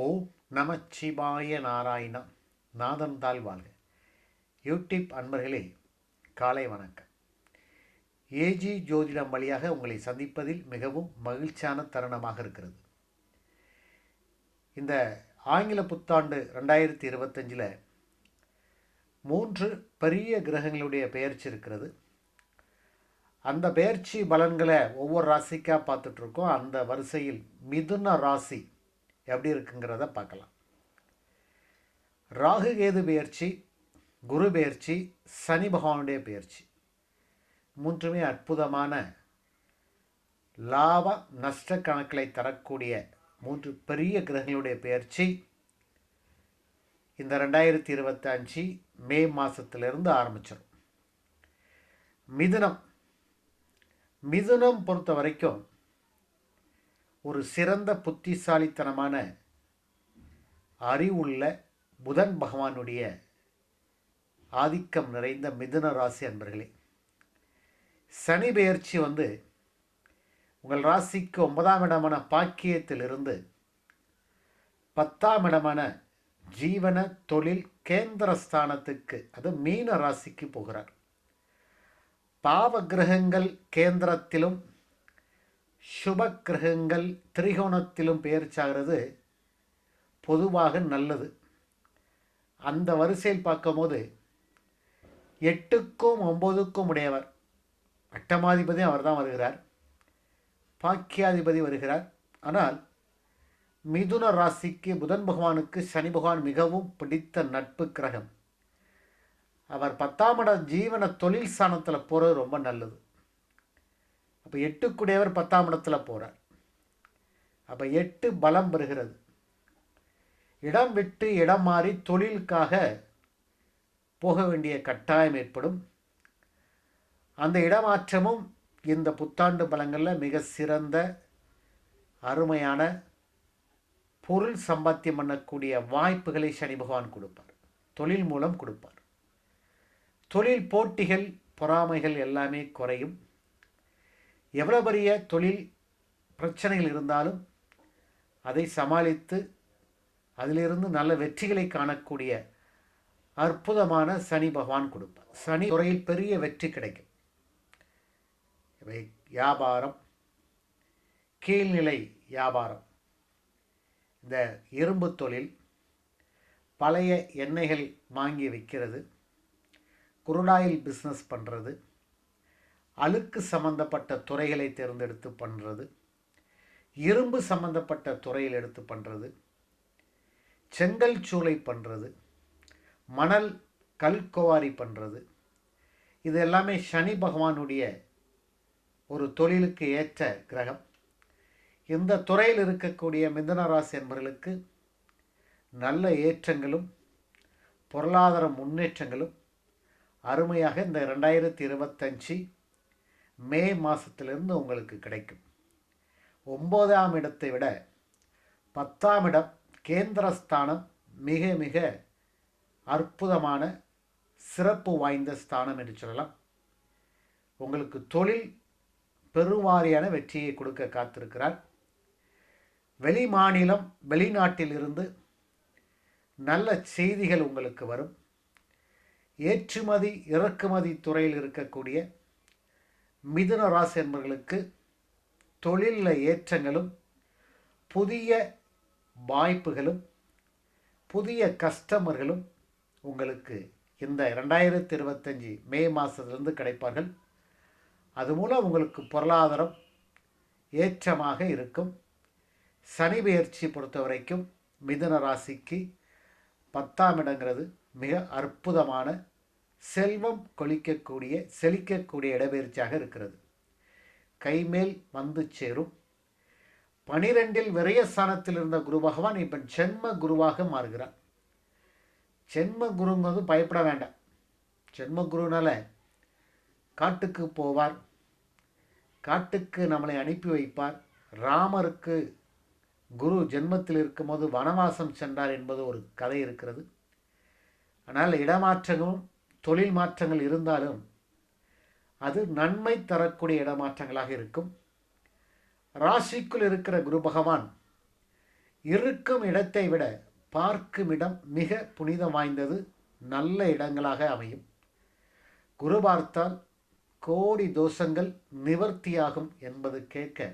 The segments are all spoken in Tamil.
ஓம் நமச்சிவாய நாராயணா. நாதந்தாள் வாழ்க. யூடியூப் அன்பர்களே, காலை வணக்கம். ஏஜி ஜோதிடம் வழியாக உங்களை சந்திப்பதில் மிகவும் மகிழ்ச்சியான தருணமாக இருக்கிறது. இந்த ஆங்கில புத்தாண்டு 2025 3 பெரிய கிரகங்களுடைய பெயர்ச்சி இருக்கிறது. அந்த பெயர்ச்சி பலன்களை ஒவ்வொரு ராசிக்காக பார்த்துட்ருக்கோம். அந்த வரிசையில் மிதுன ராசி எப்படி இருக்குங்கிறத பார்க்கலாம். ராகு கேது பெயர்ச்சி, குரு பெயர்ச்சி, சனி பகவானுடைய பெயர்ச்சி மூன்றுமே அற்புதமான லாப நஷ்ட கணக்குகளை தரக்கூடிய 3 பெரிய கிரகங்களுடைய பெயர்ச்சி இந்த 2025 மே மாதத்திலிருந்து ஆரம்பிச்சிடும். மிதுனம் பொறுத்த வரைக்கும் ஒரு சிறந்த புத்திசாலித்தனமான அறிவுள்ள புதன் பகவானுடைய ஆதிக்கம் நிறைந்த மிதுன ராசி அன்பர்களே. சனி பெயர்ச்சி உங்கள் ராசிக்கு 9ஆம் இடமான பாக்கியத்திலிருந்து 10ஆம் இடமான ஜீவன தொழில் கேந்திரஸ்தானத்துக்கு, அது மீன ராசிக்கு போகிறார். பாவ கிரகங்கள் கேந்திரத்திலும் சுப கிரகங்கள் திரிகோணத்திலும் பெயர்ச்சாகிறது பொதுவாக நல்லது. அந்த வரிசையில் பார்க்கும்போது 8க்கும் 9க்கும் உடையவர் அட்டமாதிபதி அவர் தான் வருகிறார், பாக்கியாதிபதி வருகிறார். ஆனால் மிதுன ராசிக்கு புதன் பகவானுக்கு சனி பகவான் மிகவும் பிடித்த நட்பு கிரகம். அவர் 10ஆம் இட ஜீவன தொழில் ஸ்தானத்தில் போகிறது ரொம்ப நல்லது. அப்போ 8க்குடையவர் 10ஆம் இடத்துல போகிறார். அப்போ 8 பலம் பெறுகிறது. இடம் விட்டு இடம் மாறி தொழிலுக்காக போக வேண்டிய கட்டாயம் ஏற்படும். அந்த இடமாற்றமும் இந்த புத்தாண்டு பலங்களில் மிக சிறந்த அருமையான பொருள் சம்பாத்தியம் பண்ணக்கூடிய வாய்ப்புகளை சனி பகவான் கொடுப்பார். தொழில் மூலம் கொடுப்பார். தொழில் போட்டிகள் பொறாமைகள் எல்லாமே குறையும். எவ்வளோ பெரிய தொழில் பிரச்சனைகள் இருந்தாலும் அதை சமாளித்து அதிலிருந்து நல்ல வெற்றிகளை காணக்கூடிய அற்புதமான சனி பகவான் கொடுப்பார். சனி துறையில் பெரிய வெற்றி கிடைக்கும். இவை வியாபாரம், கீழ்நிலை வியாபாரம், இந்த இரும்பு தொழில், பழைய எண்ணெய்கள் வாங்கி விற்கிறது, குருடாயில் பிஸ்னஸ் பண்ணுறது, அழுக்கு சம்பந்தப்பட்ட துறைகளை தேர்ந்தெடுத்து பண்ணுறது, இரும்பு சம்பந்தப்பட்ட துறையில் எடுத்து பண்ணுறது, செங்கல் சூளை பண்ணுறது, மணல் கல்குவாரி பண்ணுறது, இது எல்லாமே சனி பகவானுடைய ஒரு தொழிலுக்கு ஏற்ற கிரகம். இந்த துறையில் இருக்கக்கூடிய மிதுன ராசி என்பவர்களுக்கு நல்ல ஏற்றங்களும் பொருளாதார முன்னேற்றங்களும் அருமையாக இந்த 2025 மே மாதத்திலிருந்து உங்களுக்கு கிடைக்கும். 9ஆம் இடத்தை விட 10ஆம் இடம் கேந்திரஸ்தானம் மிக மிக அற்புதமான சிறப்பு வாய்ந்த ஸ்தானம் என்று சொல்லலாம். உங்களுக்கு தொழில் பெருவாரியான வெற்றியை கொடுக்க காத்திருக்கிறார். வெளி மாநிலம் வெளிநாட்டில் இருந்து நல்ல செய்திகள் உங்களுக்கு வரும். ஏற்றுமதி இறக்குமதி துறையில் இருக்கக்கூடிய மிதுன ராசி என்பவர்களுக்கு தொழிலில் ஏற்றங்களும் புதிய வாய்ப்புகளும் புதிய கஸ்டமர்களும் உங்களுக்கு இந்த 2025 மே மாதத்திலிருந்து கிடைப்பார்கள். அது மூலம் உங்களுக்கு பொருளாதாரம் ஏற்றமாக இருக்கும். சனி பெயர்ச்சி பொறுத்த வரைக்கும் மிதுன ராசிக்கு 10ஆம் இடங்கிறது மிக அற்புதமான செல்வம் கொளிக்கக்கூடிய செழிக்கக்கூடிய இடப்பெயர்ச்சியாக இருக்கிறது. கைமேல் வந்து சேரும். 12இல் விரயஸ்தானத்தில் இருந்த குரு பகவான் இப்போ ஜென்ம குருவாக மாறுகிறார். ஜென்ம குருங்கிறது பயப்பட வேண்டாம். ஜென்ம குருனால காட்டுக்கு போவார், காட்டுக்கு நம்மளை அனுப்பி வைப்பார். ராமருக்கு குரு ஜென்மத்தில் இருக்கும்போது வனவாசம் சென்றார் என்பது ஒரு கதை இருக்கிறது. ஆனால் இடமாற்றங்களும் தொழில் மாற்றங்கள் இருந்தாலும் அது நன்மை தரக்கூடிய இடமாற்றங்களாக இருக்கும். ராசிக்குள் இருக்கிற குரு பகவான் இருக்கும் இடத்தை விட பார்க்கும் இடம் மிக புனிதம் வாய்ந்தது, நல்ல இடங்களாக அமையும். குரு பார்த்தால் கோடி தோஷங்கள் நிவர்த்தியாகும் என்பது கேட்க,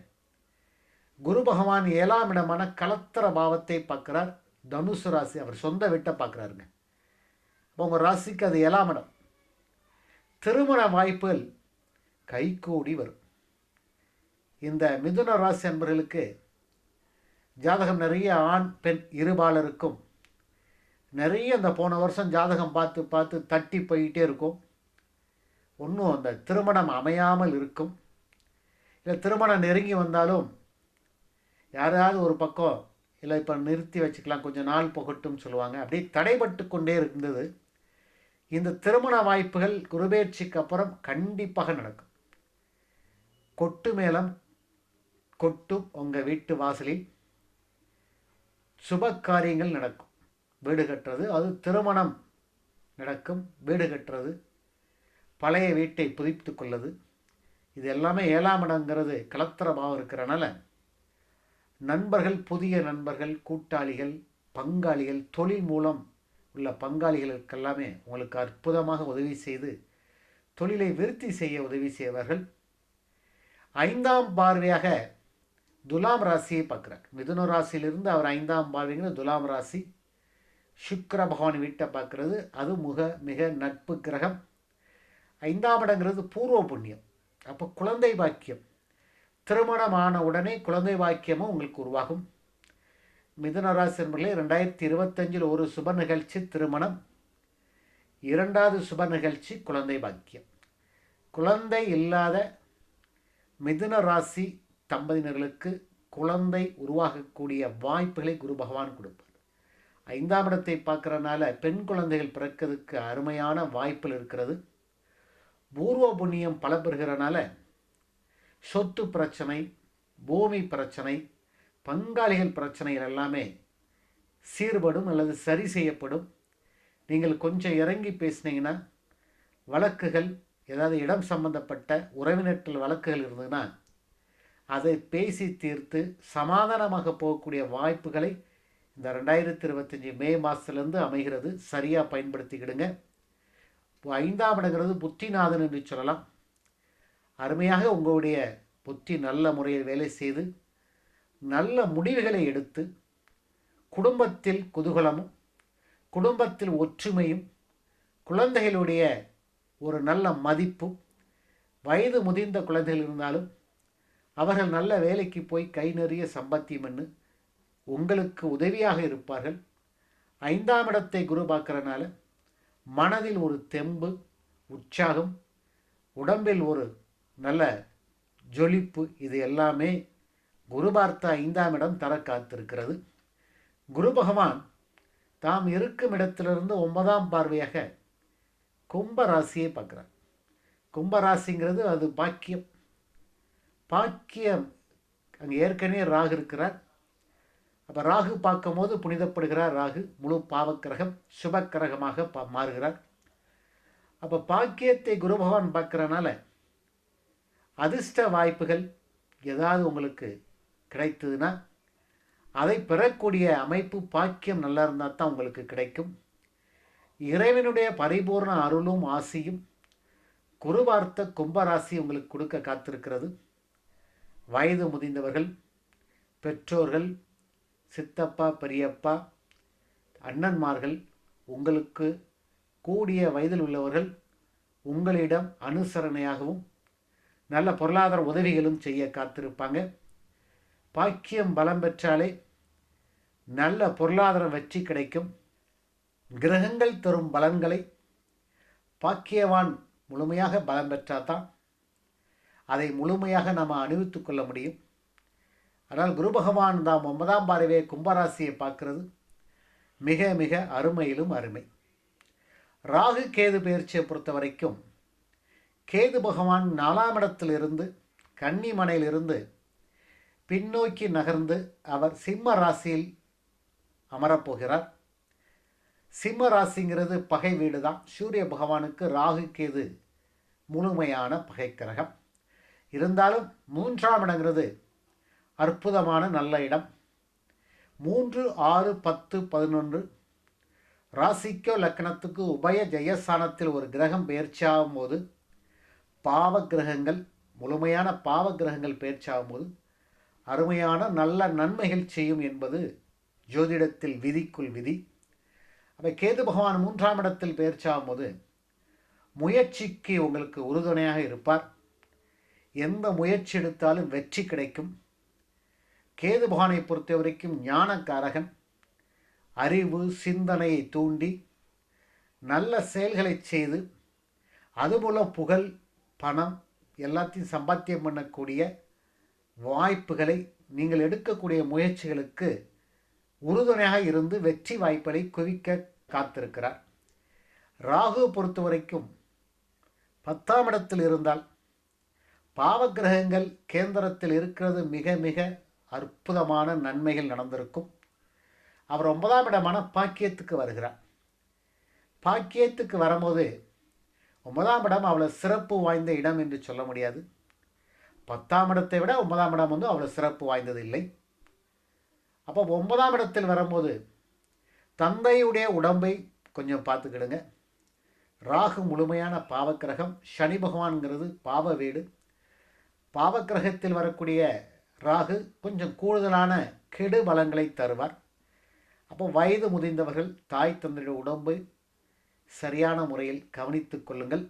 குரு பகவான் 7ஆம் இடமான கலத்திர பாவத்தை பார்க்குறார். தனுசு ராசி, அவர் சொந்த வீட்டை பார்க்குறாருங்க. இப்போ உங்கள் ராசிக்கு அது 7ஆம் இடம். திருமண வாய்ப்புகள் கைகூடி வரும். இந்த மிதுன ராசி அன்பர்களுக்கு ஜாதகம் நிறைய ஆண் பெண் இருபாலருக்கும் நிறைய இந்த போன வருஷம் ஜாதகம் பார்த்து பார்த்து தட்டி போயிட்டே இருக்கும். ஒன்றும் அந்த திருமணம் அமையாமல் இருக்கும். இல்லை திருமணம் நெருங்கி வந்தாலும் யாராவது ஒரு பக்கம் இல்லை இப்போ நிறுத்தி வச்சுக்கலாம், கொஞ்சம் நாள் போகட்டும் சொல்லுவாங்க. அப்படியே தடைபட்டு கொண்டே இருந்தது. இந்த திருமண வாய்ப்புகள் குருபெயர்ச்சிக்கு அப்புறம் கண்டிப்பாக நடக்கும். கொட்டு மேளம் கொட்டும் உங்கள் வீட்டு வாசலில். சுப காரியங்கள் நடக்கும். வீடு கட்டுறது, அது திருமணம் நடக்கும். வீடு கட்டுறது, பழைய வீட்டை புதுப்பித்து கொள்வது, இது எல்லாமே 7ஆம் இடங்கிறது கலத்திர பாவம் இருக்கிறனால நண்பர்கள், புதிய நண்பர்கள், கூட்டாளிகள், பங்காளிகள், தொழில் மூலம் உள்ள பங்காளிகளுக்கெல்லாமே உங்களுக்கு அற்புதமாக உதவி செய்து தொழிலை விருத்தி செய்ய உதவி செய்வார்கள். 5ஆம் பார்வையாக துலாம் ராசியை பார்க்குறார். மிதுன ராசியிலிருந்து அவர் 5ஆம் பார்வைங்கிற துலாம் ராசி சுக்கிர பகவான் வீட்டை பார்க்குறது. அது மிக நட்பு கிரகம். 5ஆம் இடங்கிறது பூர்வ புண்ணியம். அப்போ குழந்தை பாக்கியம், திருமணமான உடனே குழந்தை பாக்கியமும் உங்களுக்கு உருவாகும். மிதுன ராசி என்பர்களே, 2025 ஒரு சுப நிகழ்ச்சி திருமணம், 2வது சுப நிகழ்ச்சி குழந்தை பாக்கியம். குழந்தை இல்லாத மிதுன ராசி தம்பதியினர்களுக்கு குழந்தை உருவாகக்கூடிய வாய்ப்புகளை குரு பகவான் கொடுப்பார். 5ஆம் இடத்தை பார்க்கறனால பெண் குழந்தைகள் பிறக்கிறதுக்கு அருமையான வாய்ப்புகள் இருக்கிறது. பூர்வ புண்ணியம் பல பெறுகிறனால சொத்து பிரச்சனை, பூமி பிரச்சனை, பங்காளிகள் பிரச்சனைகள் எல்லாமே சீர்படும் அல்லது சரி செய்யப்படும். நீங்கள் கொஞ்சம் இறங்கி பேசினீங்கன்னா வழக்குகள், ஏதாவது இடம் சம்பந்தப்பட்ட உறவினர்கள் வழக்குகள் இருந்ததுன்னா அதை பேசி தீர்த்து சமாதானமாக போகக்கூடிய வாய்ப்புகளை இந்த 2025 மே மாதத்துலேருந்து அமைகிறது. சரியாக பயன்படுத்திக்கிடுங்க. 5ஆம் இடங்கிறது புத்திநாதன் என்று சொல்லலாம். அருமையாக உங்களுடைய புத்தி நல்ல முறையில் வேலை செய்து நல்ல முடிவுகளை எடுத்து குடும்பத்தில் குதூகலமும், குடும்பத்தில் ஒற்றுமையும், குழந்தைகளுடைய ஒரு நல்ல மதிப்பும், வயது முதிர்ந்த குழந்தைகள் இருந்தாலும் அவர்கள் நல்ல வேலைக்கு போய் கை நிறைய சம்பாத்தியம் பண்ணு உங்களுக்கு உதவியாக இருப்பார்கள். 5ஆம் இடத்தை குரு பார்க்கறனால மனதில் ஒரு தெம்பு, உற்சாகம், உடம்பில் ஒரு நல்ல ஜொலிப்பு, இது எல்லாமே குரு பார்த்த 5ஆம் இடம் தர காத்திருக்கிறது. குரு பகவான் தாம் இருக்கும் இடத்திலிருந்து 9ஆம் பார்வையாக கும்ப ராசியை பார்க்குறார். கும்பராசிங்கிறது அது பாக்கியம். பாக்கியம் அங்கே ஏற்கனவே ராகு இருக்கிறார். அப்போ ராகு பார்க்கும் போது புனிதப்படுகிறார். ராகு முழு பாவக்கிரகம், சுபக்கிரகமாக மாறுகிறார். அப்போ பாக்கியத்தை குரு பகவான் பார்க்குறனால அதிர்ஷ்ட வாய்ப்புகள் ஏதாவது உங்களுக்கு கிடைத்ததுன்னா அதை பெறக்கூடிய அமைப்பு, பாக்கியம் நல்லா இருந்தால் தான் உங்களுக்கு கிடைக்கும். இறைவனுடைய பரிபூர்ண அருளும் ஆசியும் குரு பார்த்த கும்பராசி உங்களுக்கு கொடுக்க காத்திருக்கிறது. வயது முதிர்ந்தவர்கள், பெற்றோர்கள், சித்தப்பா, பெரியப்பா, அண்ணன்மார்கள், உங்களுக்கு கூடிய வயதில் உள்ளவர்கள் உங்களிடம் அனுசரணையாகவும் நல்ல பொருளாதார உதவிகளும் செய்ய காத்திருப்பாங்க. பாக்கியம் பலம் பெற்றாலே நல்ல பொருளாதார வெற்றி கிடைக்கும். கிரகங்கள் தரும் பலன்களை பாக்கியவான் முழுமையாக பலம் பெற்றாதான் அதை முழுமையாக நாம் அணிவித்து கொள்ள முடியும். ஆனால் குரு பகவான் தாம் 9ஆம் பார்வையை கும்பராசியை பார்க்கிறது மிக மிக அருமையிலும் அருமை. ராகு கேது பெயர்ச்சியை பொறுத்த வரைக்கும் கேது பகவான் 4ஆம் இடத்திலிருந்து கன்னிமனையிலிருந்து பின்னோக்கி நகர்ந்து அவர் சிம்ம ராசியில் அமரப்போகிறார். சிம்ம ராசிங்கிறது பகை வீடு தான். சூரிய பகவானுக்கு ராகு கேது முழுமையான பகை கிரகம். இருந்தாலும் 3ஆம் இடங்கிறது அற்புதமான நல்ல இடம். 3, 6, 10, 11 ராசிக்கோ லக்கணத்துக்கு உபய ஜெயஸ்தானத்தில் ஒரு கிரகம் பெயர்ச்சியாகும் போது, பாவ கிரகங்கள் முழுமையான பாவ கிரகங்கள் பெயர்ச்சியாகும் போது அருமையான நல்ல நன்மைகள் செய்யும் என்பது ஜோதிடத்தில் விதிக்குள் விதி. அப்போ கேது பகவான் 3ஆம் இடத்தில் பெயர்ச்சியாகும் போது முயற்சிக்கு உங்களுக்கு உறுதுணையாக இருப்பார். எந்த முயற்சி எடுத்தாலும் வெற்றி கிடைக்கும். கேது பகவானை பொறுத்த வரைக்கும் ஞானக்காரகன். அறிவு சிந்தனையை தூண்டி நல்ல செயல்களை செய்து அது மூலம் புகழ் பணம் எல்லாத்தையும் சம்பாத்தியம் பண்ணக்கூடிய வாய்ப்புகளை நீங்கள் எடுக்கக்கூடிய முயற்சிகளுக்கு உறுதுணையாக இருந்து வெற்றி வாய்ப்புகளை குவிக்க காத்திருக்கிறார். ராகு பொறுத்த வரைக்கும் 10ஆம் இடத்தில் இருந்தால் பாவக்கிரகங்கள் கேந்திரத்தில் இருக்கிறது மிக மிக அற்புதமான நன்மைகள் நடந்திருக்கும். அவர் 9ஆம் இடமான பாக்கியத்துக்கு வருகிறார். பாக்கியத்துக்கு வரும்போது 9ஆம் இடம் அவ்வளோ சிறப்பு வாய்ந்த இடம் என்று சொல்ல முடியாது. 10ஆம் இடத்தை விட 9ஆம் இடம் அவ்வளோ சிறப்பு வாய்ந்தது இல்லை. அப்போ 9ஆம் இடத்தில் வரும்போது தந்தையுடைய உடம்பை கொஞ்சம் பார்த்துக்கிடுங்க. ராகு முழுமையான பாவக்கிரகம். சனி பகவான்கிறது பாவ வீடு. பாவக்கிரகத்தில் வரக்கூடிய ராகு கொஞ்சம் கூடுதலான கெடு பலங்களை தருவார். அப்போ வயது முதிர்ந்தவர்கள் தாய் தந்தையுடைய உடம்பை சரியான முறையில் கவனித்து கொள்ளுங்கள்.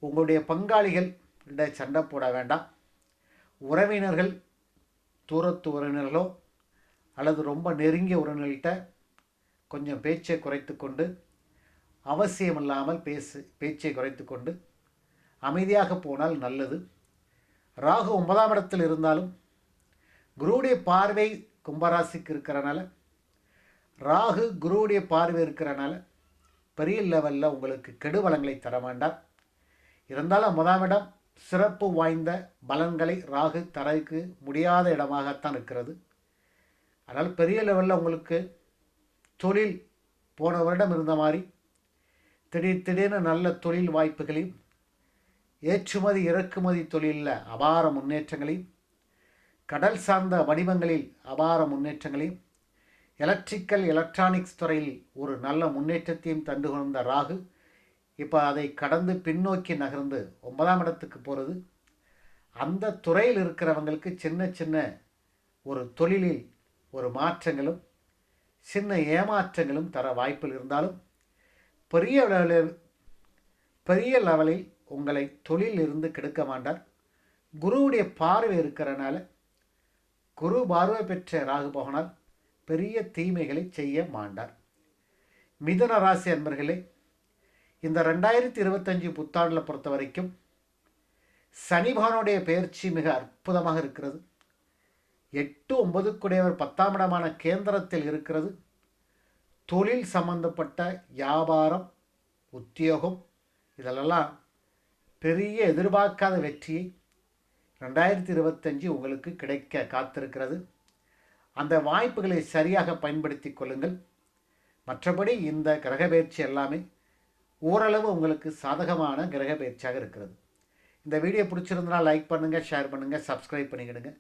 உங்களுடைய பங்காளிகள் சண்டை போட வேண்டாம். உறவினர்கள் தூரத்து உறவினர்களோ அல்லது ரொம்ப நெருங்கிய உறவினர்கள்கிட்ட கொஞ்சம் பேச்சை குறைத்து கொண்டு அவசியமில்லாமல் பேச்சை குறைத்து கொண்டு அமைதியாக போனால் நல்லது. ராகு 9ஆம் இடத்தில் இருந்தாலும் குருவுடைய பார்வை கும்பராசிக்கு இருக்கிறனால, ராகு குருவுடைய பார்வை இருக்கிறனால பெரிய லெவலில் உங்களுக்கு கெடுபலங்களை தர வேண்டாம். இருந்தாலும் 9ஆம் இடம் சிறப்பு வாய்ந்த பலன்களை ராகு தரக்கு முடியாத இடமாகத்தான் இருக்கிறது. அதனால் பெரிய லெவலில் உங்களுக்கு தொழில் போன வருடம் இருந்த மாதிரி திடீர்னு நல்ல தொழில் வாய்ப்புகளையும், ஏற்றுமதி இறக்குமதி தொழிலில் அபார முன்னேற்றங்களையும், கடல் சார்ந்த வடிவங்களில் அபார முன்னேற்றங்களையும், எலக்ட்ரானிக்ஸ் துறையில் ஒரு நல்ல முன்னேற்றத்தையும் தந்து கொண்ட ராகு இப்போ அதை கடந்து பின்னோக்கி நகர்ந்து 9ஆம் இடத்துக்கு போகிறது. அந்த துறையில் இருக்கிறவங்களுக்கு சின்ன சின்ன ஒரு தொழிலில் ஒரு மாற்றங்களும் சின்ன ஏமாற்றங்களும் தர வாய்ப்பில் இருந்தாலும் பெரிய லெவலில் உங்களை தொழில் இருந்து கெடுக்க மாட்டார். குருவுடைய பார்வை இருக்கிறனால, குரு பார்வை பெற்ற ராகு பகவானால் பெரிய தீமைகளை செய்ய மாட்டார். மிதுன ராசி அன்பர்களே, இந்த 2025 புத்தாண்டில் பொறுத்த வரைக்கும் சனி பகவானுடைய பெயர்ச்சி மிக அற்புதமாக இருக்கிறது. 8, 9 10ஆம் இடமான கேந்திரத்தில் இருக்கிறது. தொழில் சம்பந்தப்பட்ட வியாபாரம் உத்தியோகம் இதிலெல்லாம் பெரிய எதிர்பார்க்காத வெற்றியை 2025 உங்களுக்கு கிடைக்க காத்திருக்கிறது. அந்த வாய்ப்புகளை சரியாக பயன்படுத்தி கொள்ளுங்கள். மற்றபடி இந்த கிரகப்பெயர்ச்சி எல்லாமே ஓரளவு உங்களுக்கு சாதகமான கிரகப்பெயர்ச்சியாக இருக்கிறது. இந்த வீடியோ பிடிச்சிருந்தால் லைக் பண்ணுங்கள், ஷேர் பண்ணுங்கள், சப்ஸ்கிரைப் பண்ணிக்கிடுங்க.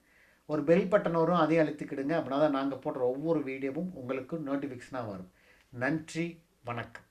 ஒரு பெல் பட்டன் வரும், அதையும் அழுத்திக்கிடுங்க. அப்படின்னா தான் நாங்கள் போடுற ஒவ்வொரு வீடியோவும் உங்களுக்கு நோட்டிஃபிகேஷனாக வரும். நன்றி, வணக்கம்.